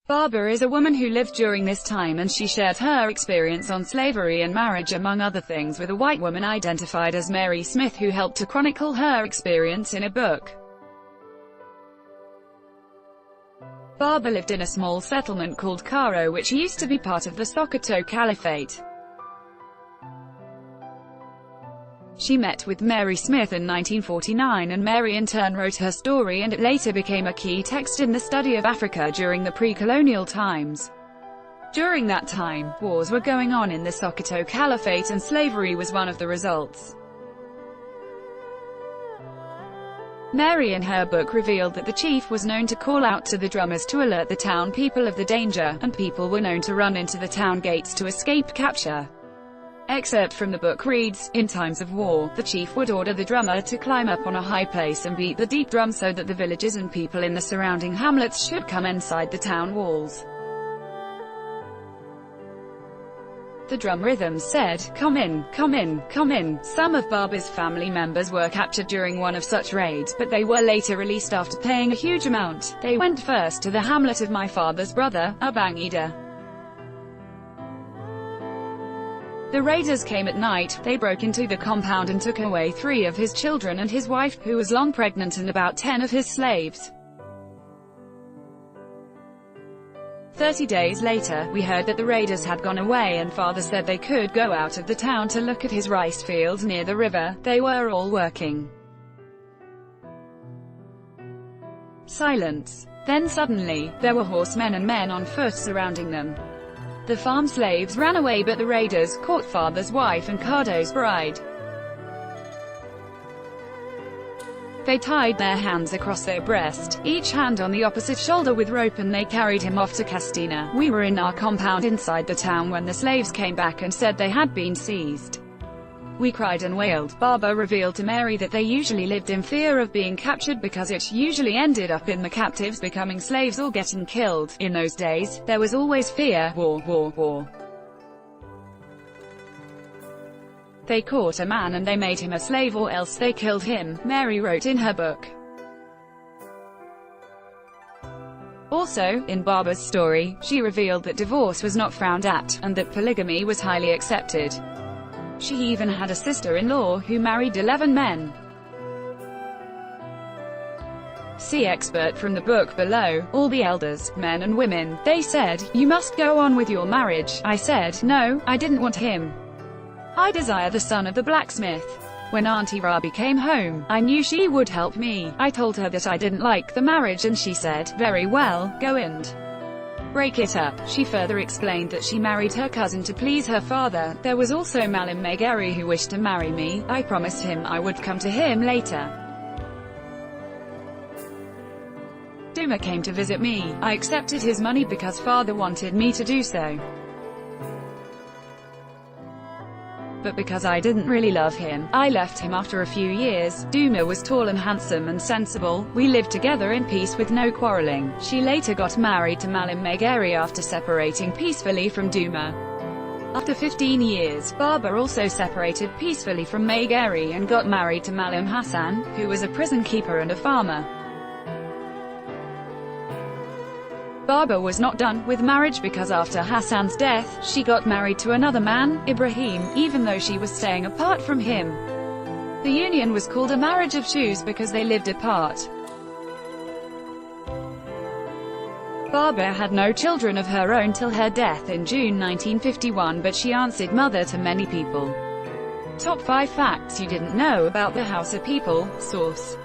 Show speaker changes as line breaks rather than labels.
Baba is a woman who lived during this time, and she shared her experience on slavery and marriage among other things with a white woman identified as Mary Smith, who helped to chronicle her experience in a book. Baba lived in a small settlement called Karo, which used to be part of the Sokoto Caliphate. She met with Mary Smith in 1949, and Mary in turn wrote her story, and it later became a key text in the study of Africa during the pre-colonial times. During that time, wars were going on in the Sokoto Caliphate, and slavery was one of the results. Mary in her book revealed that the chief was known to call out to the drummers to alert the town people of the danger, and people were known to run into the town gates to escape capture. Excerpt from the book reads, "In times of war, the chief would order the drummer to climb up on a high place and beat the deep drum so that the villagers and people in the surrounding hamlets should come inside the town walls. The drum rhythms said, 'Come in, come in, come in.'" Some of Baba's family members were captured during one of such raids, but they were later released after paying a huge amount. They went first to the hamlet of my father's brother, Abangida. The raiders came at night. They broke into the compound and took away 3 of his children and his wife, who was long pregnant, and about 10 of his slaves. 30 days later, we heard that the raiders had gone away, and father said they could go out of the town to look at his rice fields near the river. They were all working. Silence. Then suddenly, there were horsemen and men on foot surrounding them. The farm slaves ran away, but the raiders caught father's wife and Cardo's bride. They tied their hands across their breast, each hand on the opposite shoulder with rope, and they carried him off to Castina. We were in our compound inside the town when the slaves came back and said they had been seized. We cried and wailed. Baba revealed to Mary that they usually lived in fear of being captured because it usually ended up in the captives becoming slaves or getting killed. In those days, there was always fear. War, war, war. They caught a man and they made him a slave, or else they killed him, Mary wrote in her book. Also, in Baba's story, she revealed that divorce was not frowned at, and that polygamy was highly accepted. She even had a sister-in-law who married 11 men. See expert from the book below. All the elders, men and women, they said, "You must go on with your marriage." I said, "No, I didn't want him. I desire the son of the blacksmith." When Auntie Rabi came home, I knew she would help me. I told her that I didn't like the marriage, and she said, "Very well, go and break it up." She further explained that she married her cousin to please her father. There was also Malam Megari who wished to marry me. I promised him I would come to him later. Duma came to visit me. I accepted his money because father wanted me to do so. But because I didn't really love him, I left him after a few years. Duma was tall and handsome and sensible. We lived together in peace with no quarreling. She later got married to Malam Megari after separating peacefully from Duma. After 15 years, Baba also separated peacefully from Megari and got married to Malam Hassan, who was a prison keeper and a farmer. Baba was not done with marriage because after Hassan's death, she got married to another man, Ibrahim, even though she was staying apart from him. The union was called a marriage of choose because they lived apart. Baba had no children of her own till her death in June 1951, but she answered mother to many people. Top 5 facts you didn't know about the Hausa people. Source.